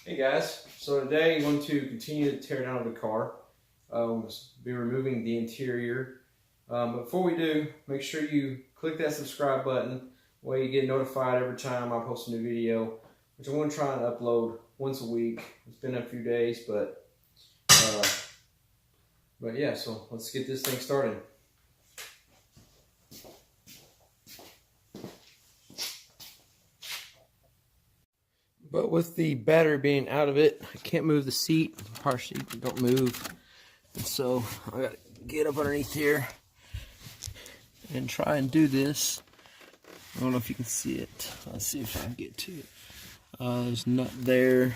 Hey guys, so today I'm going to continue to tear down the car. Be removing the interior. But before we do, make sure you click that subscribe button where you get notified every time I post a new video, which I'm going to try and upload once a week. It's been a few days, but yeah, so let's get this thing started. But with the battery being out of it, I can't move the seat. Car seat don't move. And so I gotta get up underneath here and try and do this. I don't know if you can see it. Let's see if I can get to it. There's nut there.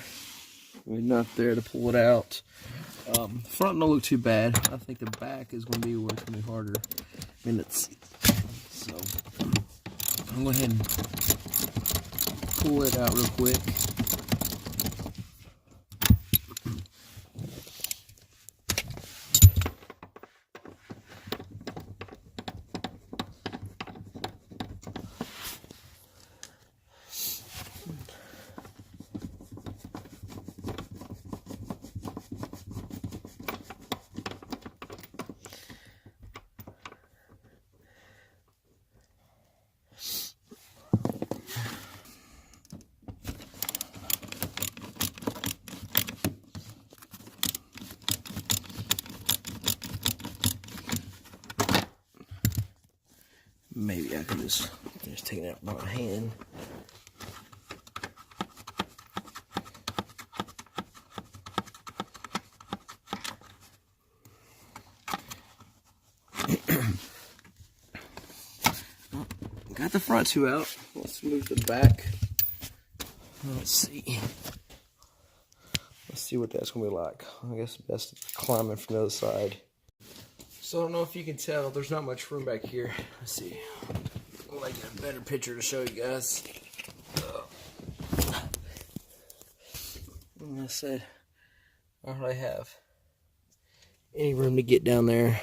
There's nut there to pull it out. Front don't look too bad. I think the back is going to be where it's going to be harder. I mean, so I'm going to go ahead and pull it out real quick. Maybe I can just take it out by my hand. Got the front two out. Let's move the back. Let's see. Let's see what that's gonna be like. I guess best to climb in from the other side. So I don't know if you can tell, there's not much room back here. Let's see. I'll get a better picture to show you guys. Like I said, I don't really have any room to get down there.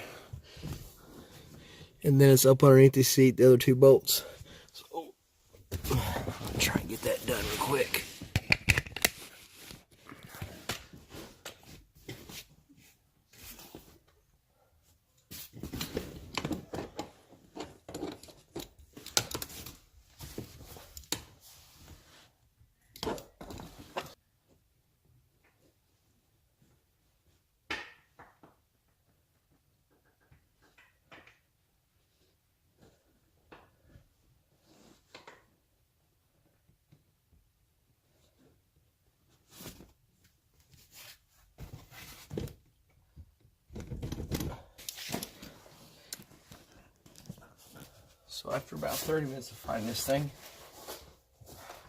And then it's up underneath the seat, the other two bolts. So I'll try and get that done real quick. So after about 30 minutes of fighting this thing,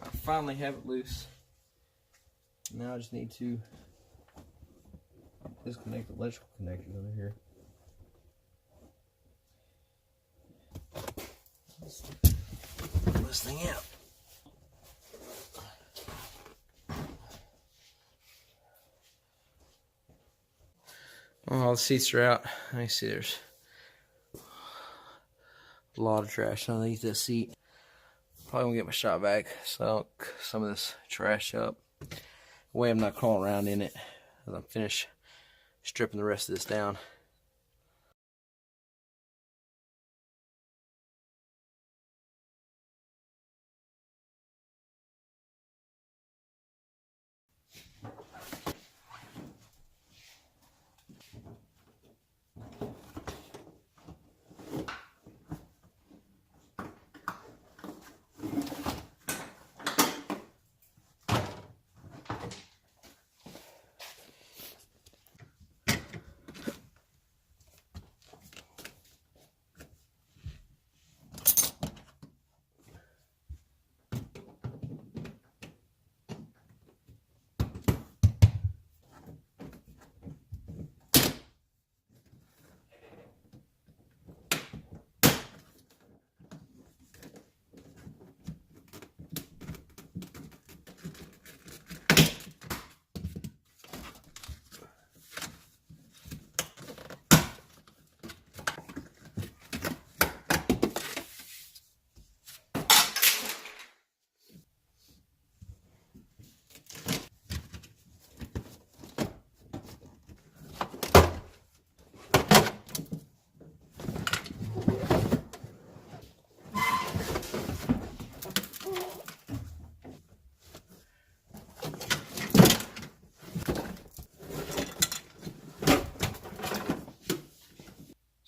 I finally have it loose. Now I just need to disconnect the electrical connectors over here. Let's pull this thing out. Oh, all the seats are out. I see there's a lot of trash underneath this seat. Probably gonna get my shop vac, so some of this trash up. That way I'm not crawling around in it as I'm finished stripping the rest of this down.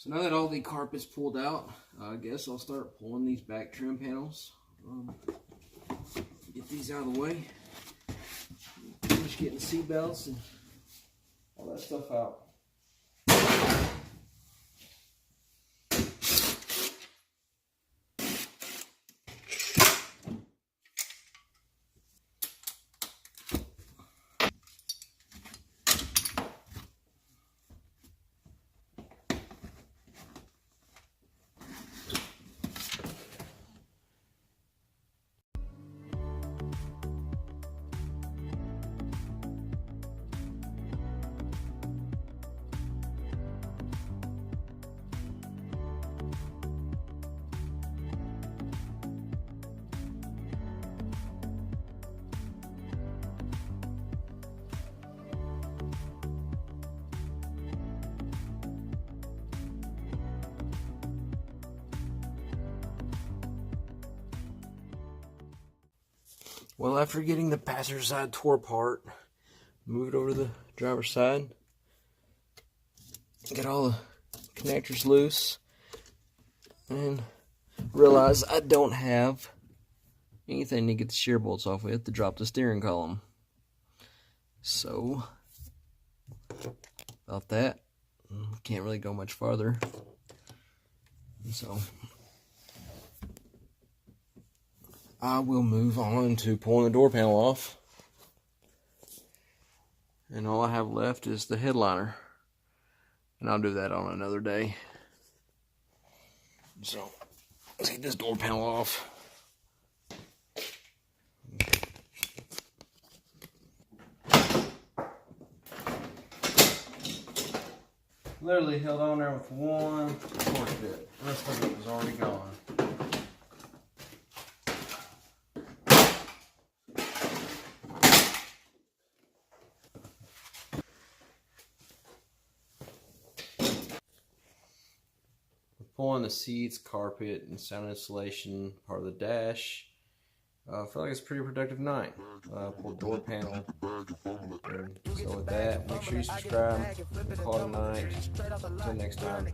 So now that all the carpet's pulled out, I guess I'll start pulling these back trim panels. Get these out of the way. Finish getting seat belts and all that stuff out. Well, after getting the passenger side tore apart, move it over to the driver's side, get all the connectors loose, and realize I don't have anything to get the shear bolts off with to drop the steering column. So, about that, can't really go much farther. So, I will move on to pulling the door panel off. And all I have left is the headliner. And I'll do that on another day. So, let's get this door panel off. Literally held on there with one torque bit. The rest of it was already gone. Pulling the seats, carpet, and sound insulation, part of the dash. I feel like it's a pretty productive night. Pulled door panel. And so with that, make sure you subscribe. Call it a night. Until next time.